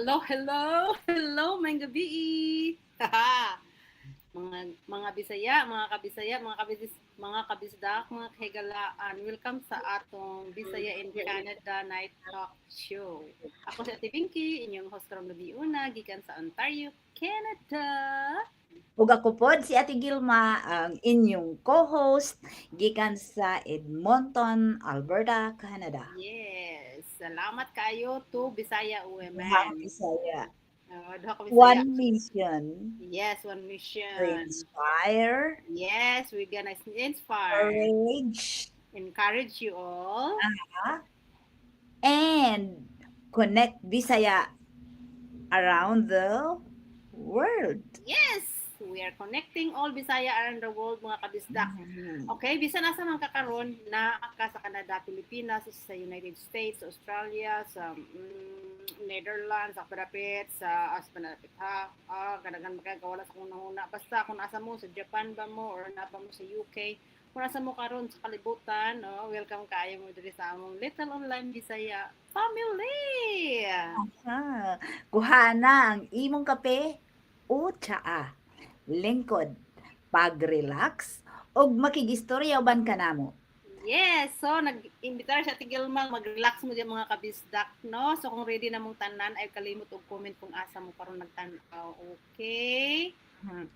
Hello, hello, hello, may gabi. Haha. Mga Bisaya, mga kabisaya, mga kabisdak, mga kahigalaan. Welcome sa atong Bisaya in Canada Night Talk Show. Ako si Ate Pinky, inyong host karong gabi una, gikan sa Ontario, Canada. Ug ako pod si Ate Gilma, ang inyong co-host gikan sa Edmonton, Alberta, Canada. Yes, salamat kayo to Bisaya Duha ka Women. Bisaya. Duha ka Bisaya. One mission Yes, one to mission. inspire, Yes, we're gonna inspire, encourage, encourage you all. and connect Bisaya around the world. Yes, we are connecting all Bisaya around the world, mga kabisdak. Mhm. Okay, bisan asa man kakaron na ka sa Canada, Pilipinas, sa United States, Australia, sa Netherlands, sa Parapet, sa Aspanapit ha. Kadagan magkagawala sa kung nahuna. Basta kung asa mo sa Japan ba mo or na ba mo sa UK, kung asa mo karon sa kalibutan, welcome kaayo mo diri sa among Little Online Bisaya family. Ah, kuhana ang imong kape o tsaa. Lingkod, pag-relax, og makigistorya uban ka namo. Yes, so nag-imbitar siya tigilmang mag-relax mo diyan mga kabisdak, no? So kung ready na mong tanan ay kalimot og comment kung asa mo karon nagtan-aw. Okay? Hmm.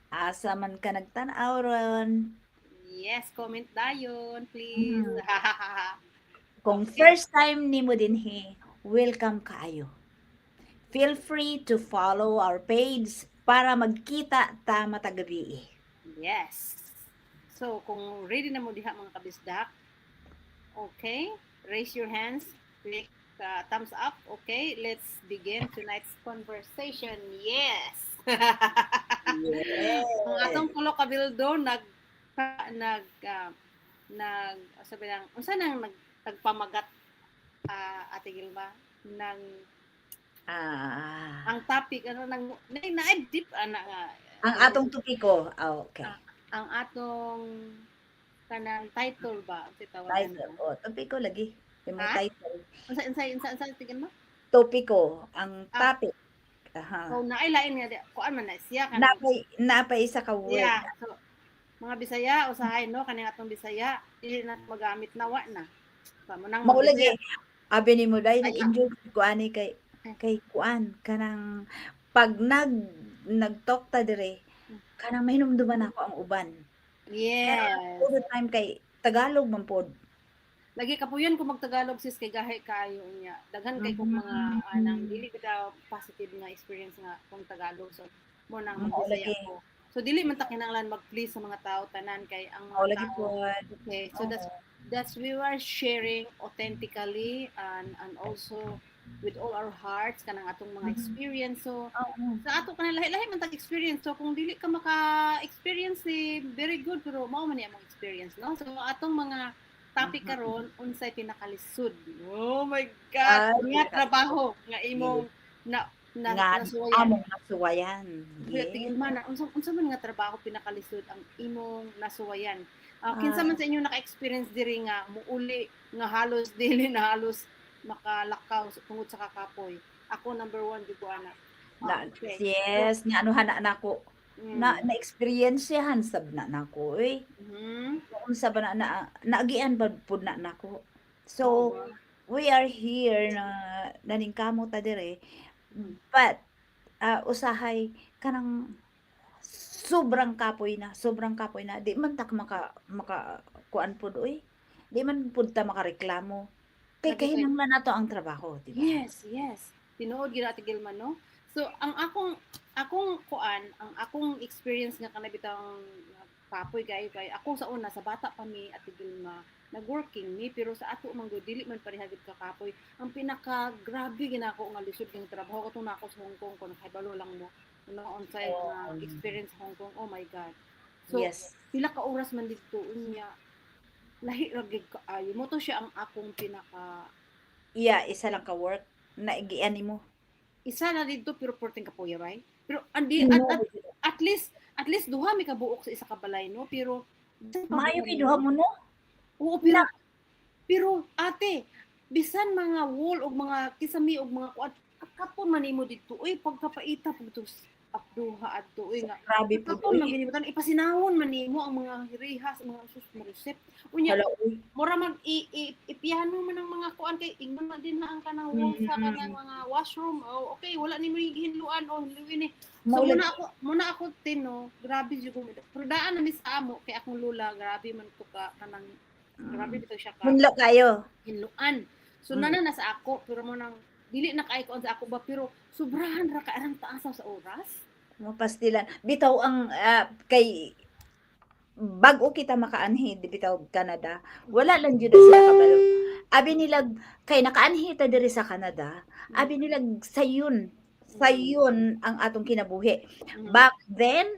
Asa man ka nagtan-aw ron. Yes, comment dayon, please. Mhm. Kung Okay. first time nimo dinhi, welcome kaayo. Feel free to follow our page para magkita ta matag gabi. Yes. So kung ready na mo diha mga kabisdak, okay? Raise your hands, click thumbs up. Okay, let's begin tonight's conversation. Yes. Ang Yes. atong pulo ka bildo nag sabi lang unsa nang nagpamagat Ate Gilma ng Ah, ang topic ano nang na deep nga ang atong topiko, okay. ah, ang atong kanang title ba ang tawagan Title, mo topiko lagi. Imong ha title. unsa Ate Gilma Topiko, ang ah topic. Aha. so naay lain nga kuan man na siya kanang Napay isa ka word. yeah so mga Bisaya usahay no kaning atong Bisaya dili na magamit nawa na mo nang Mao mga lagi, Bisaya abi nimo day ay nag-enjoy ko ani kay kuan kanang 'pag nag-talk ta dire, kanang mahinumduman ako ang uban. Pero yes. all the time kay Tagalog man pod. Lagi kapuyon ko magtagalog sis kay gahi kaayo niya. Daghan kay kog mga anang Hmm, dili kita positive nga experience nga kung Tagalog so mo nang mao magbisaya lagi, ko. So dili man ta kinahanglan mag-please sa mga tao tanan kay ang mao mga lagi tao pod. okay. So Oo, that's we were sharing authentically and also with all our hearts kanang atong mga mm, experience. So oo, sa ato kanang lahi-lahi man tag experience. So kung dili ka maka-experience very good pero mao man ni among experience no. So atong mga topic mhm. karon unsay pinakalisod. Oh my god, Ay, nga pinakasunod, trabaho nga yes, imong na nga nasuwayan. among nasuwayan, Kuya tigil yes. man unsa man nga trabaho pinakalisod ang imong nasuwayan. Kinsa Ah, man sa inyo naka-experience diri nga muuli nga halos dili na halos makalakaw tungod sa kakapoy. Ako number one gyud ko ana. na Okay. So, yes, nga anuhan na nako, mm. na-experiencehan sab na nako, eh. Mhm. Kung unsa ba na naagian ba pud na nako. So, Mao ba? we are here na naningkamot ta dire, Mm. but, usahay kanang sobrang kapoy na, di man ta makakuan pud oy, di man pud ta makareklamo. Kay Lagi kay kahinanglan nato ang trabaho, di ba? yes, yes. Tinuod gyud ati Gilman no. So ang akong kuan, ang akong experience nga kanay bitang kapoy kay ako sa una sa bata pa mi ati Gilma nag-working mi pero sa ato man gud dili man parehagid ka kapoy. Ang pinaka grabe ginako nga lisod ng trabaho ko na ako sa Hong Kong kun kahibalo lang mo. Noon sa nga experience sa Hong Kong. Oh my god. So Yes. pila ka oras man dito unya lahi ra gyud kaayo. Mo to siya ang akong pinaka Isa lang ka work, naigian nimo. isa na dito pero perting kapuya right pero andi No. at least duha mi ka buok sa isa ka balay no pero bisan pa Maayo buka kay duha nimo mo no? oo Na pero ate bisan mga wall og mga kisami og mga kuan kapon man nimo dito uy pagkapaita pud to abduha adto uy nga Grabe po kapon man uy. ginibutan ipasinahon man nimo ang mga rehas mga sus marisip unya Hala uy. mura mag ipiyano man ang mga kuan kay ingnon man din na ang kanang wall sa kanang mga washroom oh okay wala nimo hinluan o hinluin ni so Maulad. muna ako tino grabe jud ko pero daan na mi sa amo kay akong lula grabe man to ka kanang grabe bitaw siya ka Munlo kayo. hinluan so nana na sa ako pero mo nang dili na kay ko sa ako ba pero sobrahan ra ka arang taasaw sa oras Mapastilan. Bitaw ang kay bago kita makaanhi di bitaw Canada, wala lang jud sila kabalo. Abi nila kay nakaanhi ta diri sa Canada, abi nila sayon ang atong kinabuhi. Back then,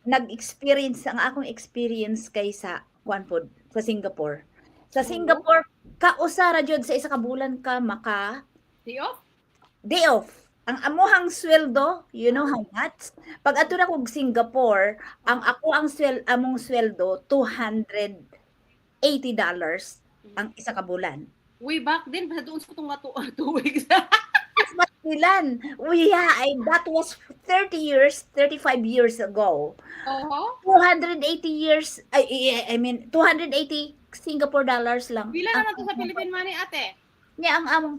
nag-experience ang akong experience kay sa kuan pod sa Singapore. Sa Singapore, kausara jud sa isa ka bulan ka maka di off day off. Ang amuhang sweldo, you know how much? Pag ato na kog Singapore, ang among sweldo $280 ang isa ka bulan. way back then pa doon sa tong nga 2 weeks Mas ilan? That was 30 years, 35 years ago. oho 280 years, I mean, 280 Singapore dollars lang. pila naman to sa Philippine money ate Niya ang among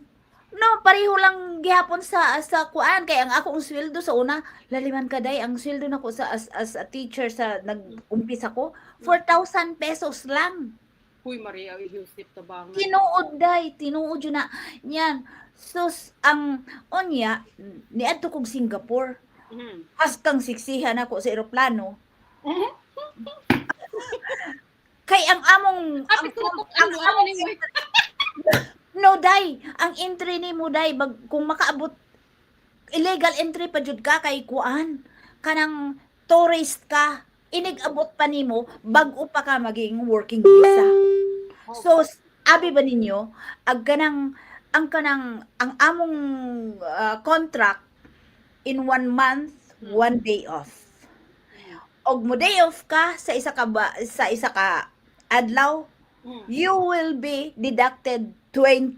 no, pareho lang gihapon sa kuan kay ang akong sweldo sa una laliman kaday ang sweldo nako sa as a teacher sa nag-umpisa ko 4,000 pesos lang. Huy Maria Yusip tabang Tinuod yun na yan. So ang onya niadto kog Singapore. As kang siksihan ako sa eroplano. Kay ang among no day, ang entry nimo day kung makaabot illegal entry pa jud ka kay kuan kanang tourist ka inig-abot pa nimo bag-o pa ka maging working visa. So abi ba ninyo ang among contract in 1 month 1 day off. Og mo day off ka sa isa ka adlaw you will be deducted $20.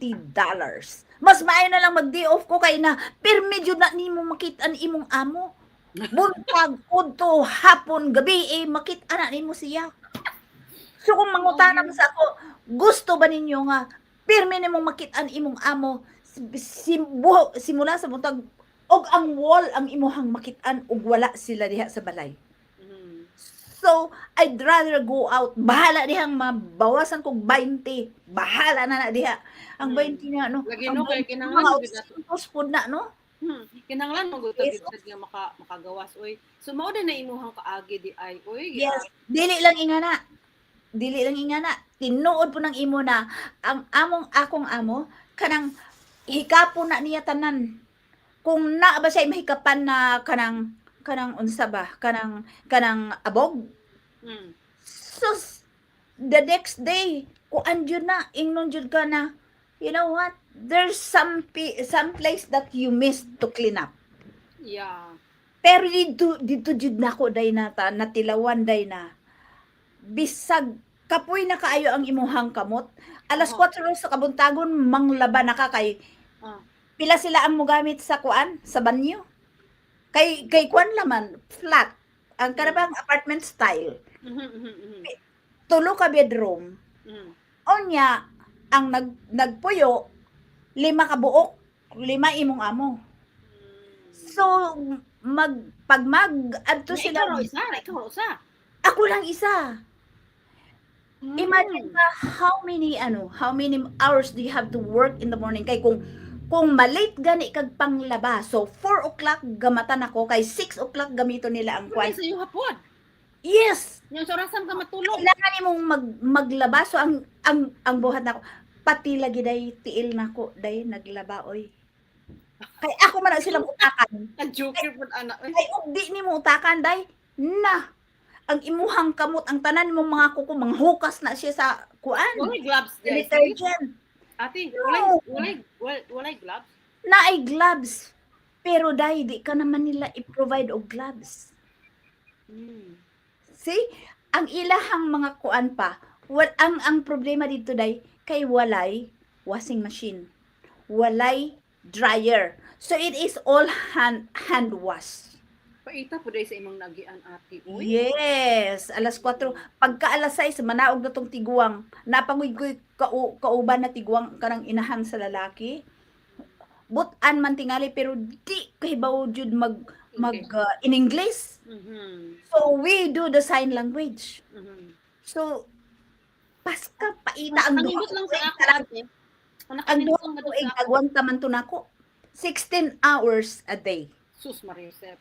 Mas maayo na lang mag-day off ko kay na pirmi jud na nimo makit-an imong amo. Buntag, udto, hapon, gabi makit-an na nimo siya. So kung mangutana mo sa ako, gusto ba ninyo nga pirmi nimong makit-an imong amo simula sa buntag og ang wall ang imuhang makit-an ug wala sila diha sa balay. So, I'd rather go out. Bahala dihang mabawasan kog 20. Bahala na diha. Ang 20 na, no? lagi no kay kinahanglan Food na, no? kinahanglan mo gud Yes. nga makagawas oy so mao din na imuhang kaagi di ay oy Yes. Dili lang ingana. Tinuod po ng imo na ang akong amo, kanang hikapon na niya tanan. Kung na ba siya mahikapan na kanang unsa ba? Kanang abog. So, the next day, kuan jud na, ingnon jud ka na, you know what? There's some place that you missed to clean up. yeah Pero dito jud nako day na natilawan day na. Bisag kapoy na kaayo ang imuhang kamot. Alas 4 sa kabuntagon manglaba na ka kay pila sila ang mogamit sa kuan sa banyo. Kay kuan laman flat ang karabang apartment style. Tulo ka bedroom. Onya ang nagpuyo 5 ka buok, 5 imong amo. So pag adto sila ikaw isa ako lang isa. Imagine ka how many hours do you have to work in the morning kay kung malate gani kag panglaba so 4 o'clock gamatan ako kay 6 o'clock gamito nila ang kwan. sa iyo hapon Yes. yung sorasan ka matulog Kailangan nimong maglaba so ang buhat nako pati lagi day tiil nako day naglaba oy. Kay ako man ang silang utakan. ka-joker pud ana Kay ugdi nimo utakan day na ang imuhang kamot ang tanan mo mga kuko manghukas na siya sa kuan. walay gloves guys Detergent. ate No. walay gloves Naay gloves. Pero dahil di ka naman nila i-provide og gloves. See? Ang ilahang mga kuan pa, ang problema dito day kay walay washing machine. Walay dryer. So it is all hand wash. Paita po dahil sa imong nagian ate. Uy. Yes, alas 4. Pagka alas 6, manaog na tong tiguang. Napanguy-guy kauban na tiguang kanang inahan sa lalaki. Butan man tingali pero di kahibaw jud in English. So we do the sign language. So paska paita ang duha Nakakandot lang sa ako ate. ang Nakakandot duha lang ko sa ako. agwanta man to nako. 16 hours a day. Sus Maria Josep.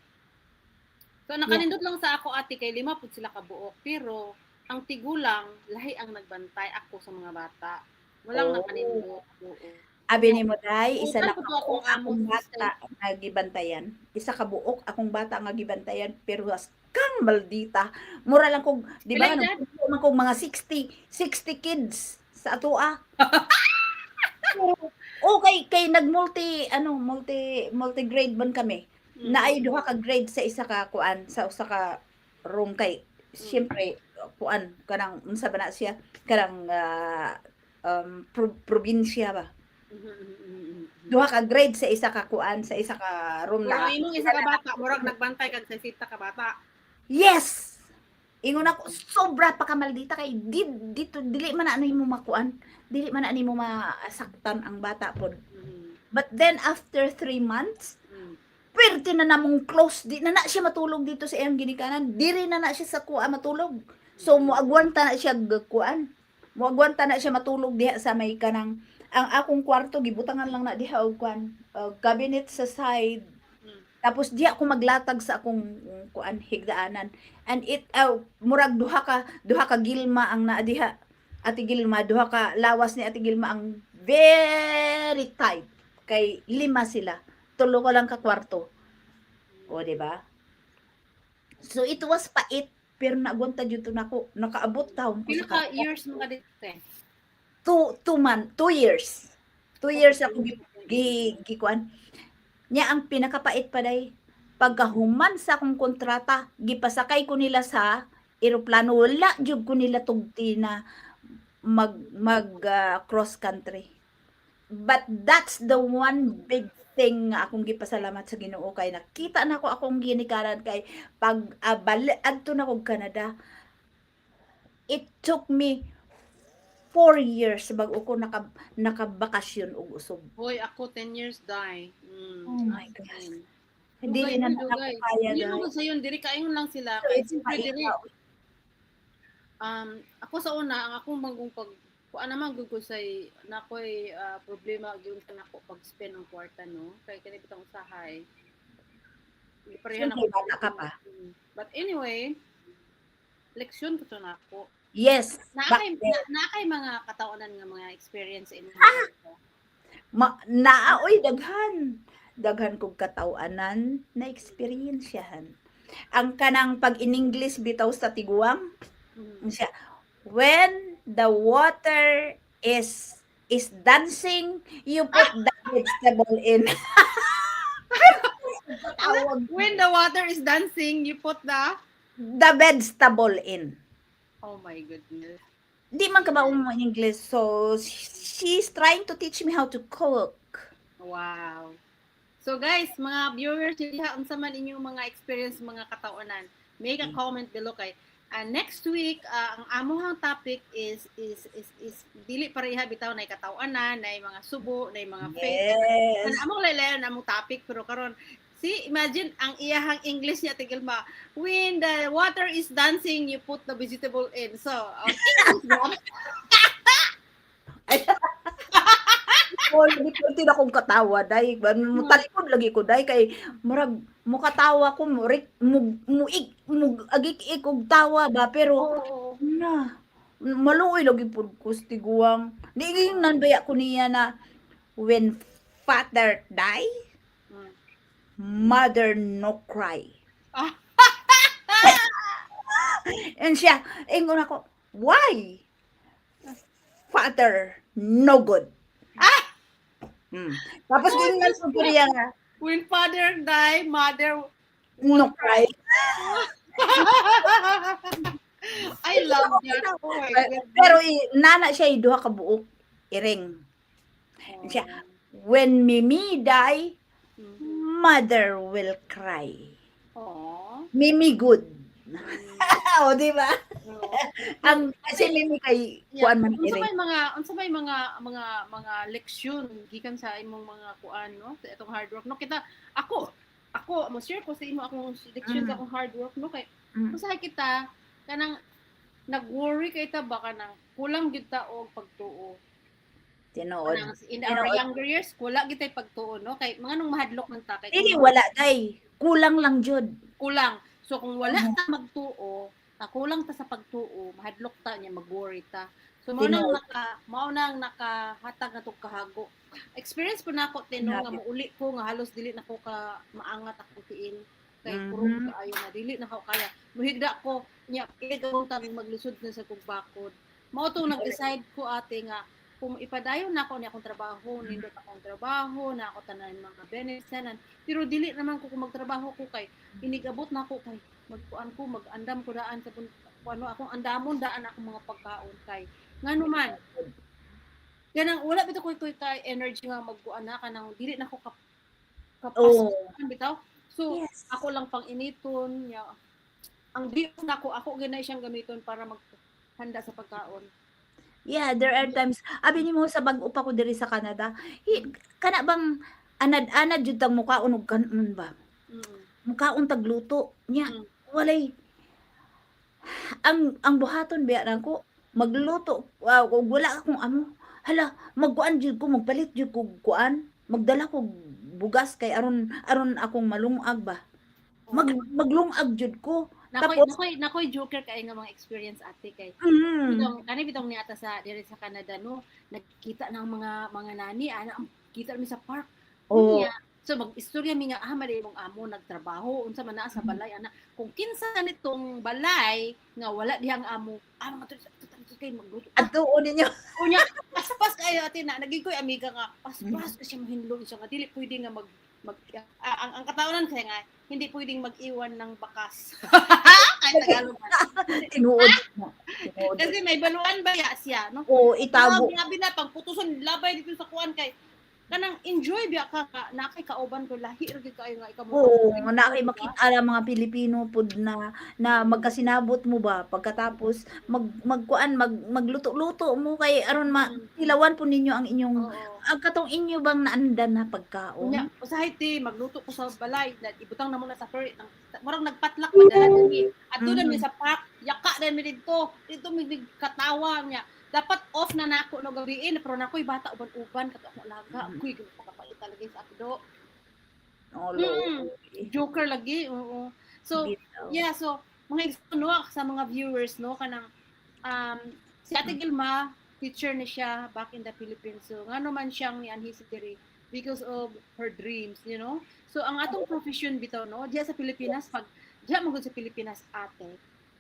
So nakanindot lang sa ako ate kay lima pud sila ka buok pero ang tigulang lahi ang nagbantay ako sa mga bata. Walang Oh. nakanindot. Oo. Abi ni mo day, isa Utang na ko to ako akong akong amo, bata nga gibantayan. Isa ka buok akong bata nga gibantayan pero kang maldita. Mura lang kog di ba Pila ano man kog mga 60 kids sa atoa. kay multi grade man kami. Naay duha ka grade sa isa ka kuan sa usa ka room kay syempre kuan kanang unsa ba na siya kanang probinsya ba. Duha ka grade sa isa ka kuan sa isa ka room Pero na. imong isa ka bata, murag nagbantay kag sa sita ka bata. Yes. Ingon ako sobra pa ka maldita kay dito dili man na mo makuan. Dili man na mo masaktan ang bata pod. But then after 3 months, pwerte na namong close, di na siya matulog dito sa iyang ginikanan, diri na siya sa kuha matulog. So muagwanta na siya kuan. Muagwanta na siya matulog diha sa may kanang ang akong kwarto gibutangan lang na diha og kuan, cabinet sa side. Tapos diha ako maglatag sa akong kuan higdaanan. And murag duha ka gilma ang naa diha. Ate Gilma, duha ka lawas ni Ate Gilma ang very tight. Kay 5 sila. 3 ko lang ka kwarto. O, di ba? So, it was pait. Pero nagwanta dyan to nako. Nakaabot taon ko Pila sa ka years mo ka dito? 2 years. 2 years ako gikuan. Nya ang pinakapait pa day. Pagkahuman sa akong kontrata, gipasakay ko nila sa eroplano. Wala jud ko nila tugti na cross country. But that's the one big thing nga akong gipasalamat sa Ginoo kay nakita na ko akong ginikanan kay pag adto na kog Canada. It took me 4 years bago ko nakabakasyon og usog. Hoy, ako 10 years die. Oh my gosh. Hindi Hindi na ako kaya Hindi dahil. mo sa yun, diri kaingon lang sila. So, Kay it's siyempre diri. mailaw. Ako sa una, ang akong manggung kuan naman gud ko say nakoy problema gyud kanako pag spend ang kwarta no. Kay kani bitang usahay. Pareha Siyempre, bata ka pa. But anyway, leksyon ko to nako. Yes. Nakay mga kataunan nga mga experience in Naaoy daghan kog kataw-anan na eksperyensyahan. Ang kanang pag in English bitaw sa tiguang siya, when the water is dancing, you put the vegetable in. When the water is dancing, you put the vegetable in. Oh my goodness. Di man ka ba mo English, so she's trying to teach me how to cook. Wow. So guys, mga viewers, diha unsa man inyong mga experience mga kataunan, make a comment below kay next week ang amuhang topic is dili pareha bitaw na katauanan, na mga subo, na mga faith. Yes. Among lalayan among topic pero karon imagine ang iyahang English niya Gilma, when the water is dancing, you put the vegetable in. So, Lagi ko na akong katawa dai talikod lagi ko dai kay murag mukatawa ko muig agik og tawa ba pero na maluoy lagi pud ko tiguang di nanbaya ko niya na when father die mother no cry. And siya ingon ako why father no good. Tapos gingan ko niya nga when father die, mother no cry. I love that. Oh my God. Pero nana siya duha ka buok iring. Siya When Mimi die, Mhm. mother will cry. Oo. Mimi good. Mm. O, di ba? Oo. So, Ang kasi Mimi kay yeah, kuan man iri. unsa may mga leksyon gikan sa imong mga kuan no sa itong hard work no kita ako mo share ko sa imo akong leksyon sa Mm, akong hard work no kay mm, usahay kita kanang nag-worry kay ta ba kanang kulang gyud ta og pagtuo tinuod. kanang in our Tinuod. younger years wala gyud tay pagtuo no kay mga nung mahadlok man ta kay Dili kung wala day. Kulang lang jud. kulang. So kung wala Oo, ta magtuo, kulang ta sa pagtuo, mahadlok ta niya mag-worry ta. So tinuod. mao nang nakahatag na tong kahago. Experience po nako tinong nga Grabe. muuli ko nga halos dili na ko ka maangat akong tiil kay kurog Mhm. kaayo na dili na ko kaya. Muhigda ko nya igawon ta maglusod na sa kong bakod. Mao tong nag-decide ko ate nga kung ipadayon na ako ni akong trabaho, nindot akong trabaho, na ako tanan mga benefits pero dili naman ko kung magtrabaho ko kay inigabot na ako kay magkuan ko mag-andam ko daan sa ano akong andamon daan ako mga pagkaon kay ngano man ganang wala bitaw ko kay energy nga magkuan na kanang dili na ko kapas Oo. bitaw so Yes. ako lang pang initon ya ang di na ako ganay siyang gamiton para maghanda sa pagkaon. Yeah, there are times abi nimo sa bag-o pa ko diri sa Canada, Mm, kana bang anad-anad jud tang mukhaon og kanon ba? mm, Mukhaon tag luto nya mm, walay ang buhaton biya nako magluto kung wala akong amo, hala magkuan jud ko magpalit jud ko kuan, magdala ko bugas kay aron aron akong malungag ba. oo. Maglungag jud ko Nakoy tapos nakoy nakoy joker kay nga mga experience ate kay mm, bitong niata sa diri sa Canada no nagkita ng mga nani ana kita mi sa park oh, unya so mag-istorya mi nga mali mong amo nagtrabaho unsa man naa sa balay ana kung kinsa nitong balay nga wala dihang amo mga kay magluto adtuon ninyo. unya paspas kayo ate na naging ko'y amiga nga paspas kasi mahinlong siya nga dili pwede nga ang katawnan kaya nga hindi pwedeng mag-iwan ng bakas kahit Tagalog man. Tinuod mo, tinuod. Kasi may baluan ba ya siya, no? Oo, Ah, itago. grabe na pagputuson labay dito sa kuan kay kanang enjoy biya ka na kay kauban ko lahi ra gyud kaayo nga ikaw mo Oo, na kay di ba? makita ang mga Pilipino pud na Mm. magkasinabot mo ba pagkatapos magkuan magluto-luto mo kay aron Mm. mailawan po ninyo ang inyong Oo. ang katong inyo bang naandan na Unya, pagkaon? usahay ti magluto ko sa balay na ibutang na mo na sa fur murag nagpatlak madala diri. Adto na mi Mhm. sa park, yaka na mi didto. Dito mi katawa niya. Dapat off na nako no gabiin pero nakoy bata uban-uban kato ako laga. Kuy pagkapalit talaga sa akdo. Olo, Mm. Joker lagi, oo. So, bitaw. yeah, so mga no sa mga viewers no kanang um si Ate Gilma teacher ni siya back in the Philippines. So ngano man siyang ni anhi diri because of her dreams, you know. So ang atong profession bitaw no diya sa Pilipinas pag diya mo sa Pilipinas ate.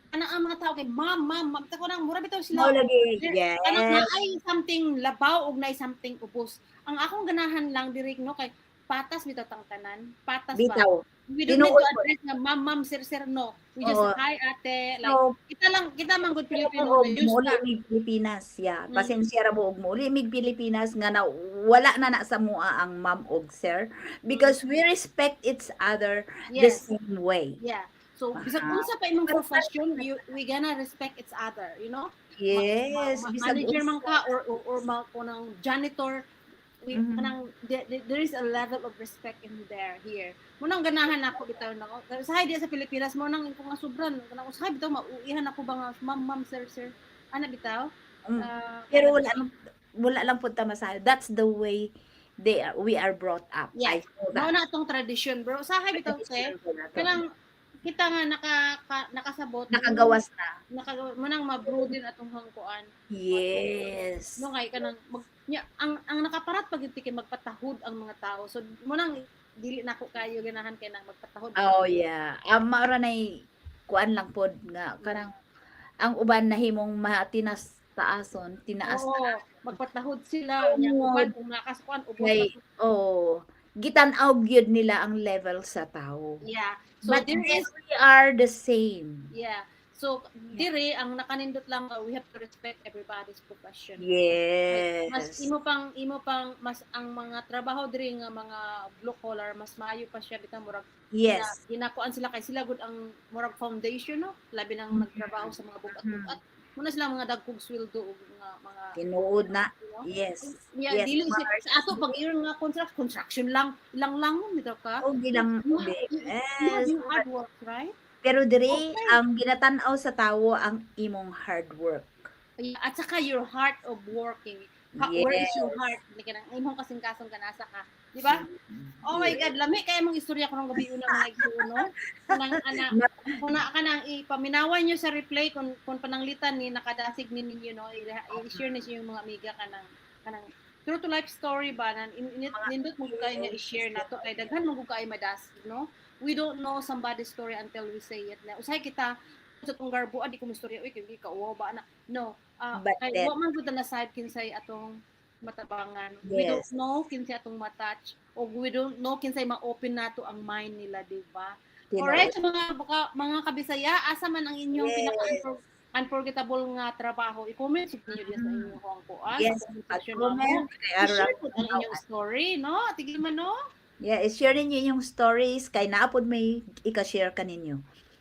Kanang ang mga tao kay ma'am, ta ko nang mura bitaw Mao sila. lagi, Kanang yes, naay something labaw og naay something ubos. Ang akong ganahan lang diri no kay patas bitaw tang tanan, patas ba. bitaw. We don't need Tinuod to po. address na ma'am, sir, no. We just Oo. hi ate, like So, kita man good Pasensya Filipino og na use mouli ta. mig Pilipinas, yeah. Mm, Pasensya ra mo og mouli mig Pilipinas nga na wala na sa mua ang ma'am og sir mm. because we respect each other the Yes. same way. Yeah. So bisag Ah, unsa pa imong pare-pares profession, na we gonna respect each other, you know? yes, bisag Manager man unsa. ka or kunang janitor, we Mhm. kanang there is a level of respect in there here. Munang ganahan ako bitaw na sa di sa Pilipinas mo nang ko nga sobran kanang usahay bitaw mauihan ako ba nga ma'am, sir. Ana bitaw? Mm. Kana Pero bitaw. wala lang pud ta masabi. That's the way we are brought up. Yeah. I know Mao that. na atong tradisyon, bro. Usahay bitaw te. Traditional ko na 'to. Kanang kita nga nakasabot Nakagawas na. manang ma-brew din atong hangkuan. Yes. No kay kanang ang nakaparat pag kay magpatahod ang mga tao. So mo nang dili nako kayo ganahan kay nang magpatahod Oh, yeah. Maura nay kuan lang pod nga kanang ang uban nahimong tinaas-taason, tinaas Oo, magpatahod sila nya tungod uban kung nakaskuan ubos kay na gitan-aw gyud nila ang level sa tawo. yeah. So But there then is we are the same. yeah. So dire ang nakanindot lang we have to respect everybody's profession. Mas Yes. imo pang mas ang mga trabaho diri nga mga blue collar mas maayo pa siya bitang murag Yes. ginakuan sila kay sila gud ang murag foundation no labi nang nagtrabaho sa mga bugat-bugat muna sila mga dagkog sweldo ug mga Tinuod na. you know? Yes. Yeah, Yes, dili Mars. sa ato pag iyon nga construction lang ilang lang mo bitaw ka. O gilang You have yes. your hard work, right? Pero diri Okay. ang ginatan-aw sa tawo ang imong hard work. Yeah, at saka your heart of working. Where is your heart? Hindi ka nang imong kasing kasong kanasa ka. Di ba? Oh my God, lami kaya mong istorya ko ng gabi una mga igsuuno. Kuna ka nang ipaminawan nyo sa replay kung pananglitan ni nakadasig ni ninyo no, i-share ni yung mga amiga kanang true to life story ba nan nindot mo kayo nga i-share nato kay daghan mo kayo madasig no. We don't know somebody's story until we say it. Na usay kita sa tong garbo di ko istorya oy kay ka uwaw ba na. No. But Kay then, wa man gud na side kinsay atong matabangan. Yes. We don't know kinsay atong matouch o we don't know kinsay ma-open nato ang mind nila, di ba? Alright, so mga kabisaya, asa man ang inyong Yes. pinaka-unforgettable nga trabaho, i-comment niyo diyan sa inyong kuan. Yes, pag-comment, kay I-share Arab. po ang inyong story, no? Tigil man, no? Yeah, i-share ninyo yung stories kay naapod may ika-share ka ninyo.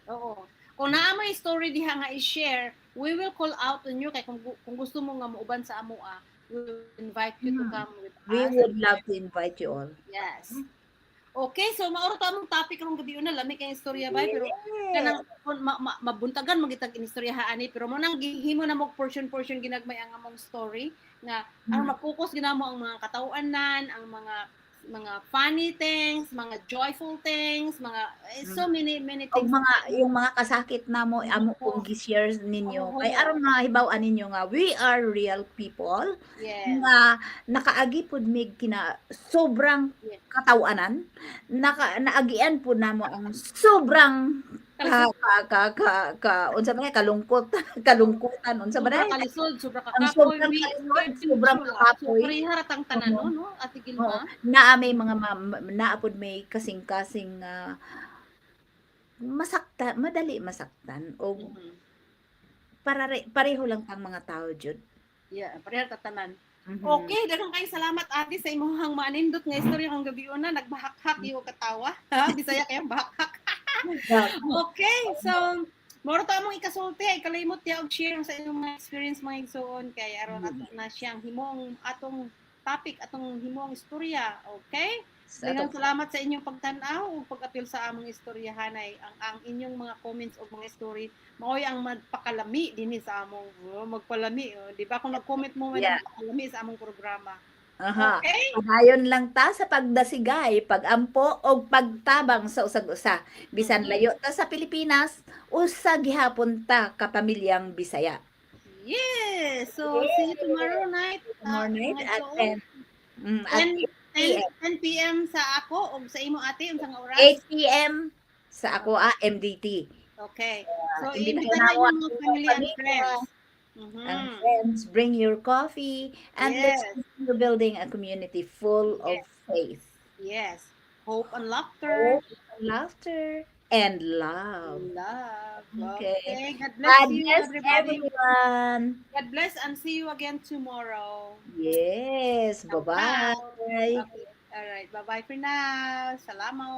Oo. Kung naa may story diha nga i-share, we will call out on you kay kung gusto mo nga muuban sa amoa, we will invite you to come with We us. would love to invite you all. Yes. Okay, so mauro ta mong topic rong gabi una lami kay istorya ba pero kanang mabuntagan magitag inistoryahan ani pero mo nang gihimo na mo portion ginagmay ang among story nga ang mag-focus ginamo ang mga katawanan, ang mga funny things, mga joyful things, mga so many Og things. yung mga kasakit na mo amo kung gi-share ninyo Oo. kay aron mahibaw-an ninyo nga we are real people Yes. nga nakaagi pud mig kina sobrang Yes. katawanan naagian pud namo ang sobrang unsa ba kalungkutan unsa ba Sobra dai kalisod, sobra ang kakapoy, sobrang kalisod, sobrang kakapoy. Sobra haratang tanan no, Ate Gilma. Naa may mga naapod may kasing-kasing madali masaktan o pareho lang tang mga tao jud. Yeah, pareha tatanan. Okay, daghang kay salamat ate sa imong manindot nga istorya kang gabi una nagbahak-hak iyo katawa. Ha, Bisaya kay bahak-hak. Okay, so moro ta among ikasulti ay kalimot ya og share sa inyong mga experience mga igsoon kay aron na siyang himong atong topic atong himong istorya. Okay? Daghang salamat sa inyong pagtan-aw ug pag-apil sa among istoryahan ay ang inyong mga comments o mga story maoy ang magpakalami dinhi sa among magpalami di ba kung nag-comment mo man magpakalami sa among programa. Okay? Padayon lang ta sa pagdasigay, pagampo og pagtabang sa usag-usa. Bisan layo ta sa Pilipinas, usa gihapon ta ka pamilyang Bisaya. Yes. So see you tomorrow night. At 10. 10 p.m. sa ako o sa imo ate unsang oras? 8 p.m. sa ako MDT. Okay. So Imbitahan imbitahan mo niyo mga family and friends. And friends, bring your coffee and let's continue building a community full of faith. Yes. Hope and laughter. And love. Okay. God bless you, everybody. Everyone. God bless and see you again tomorrow. Yes. Bye-bye. Okay. All right. Bye-bye for now. Salamat.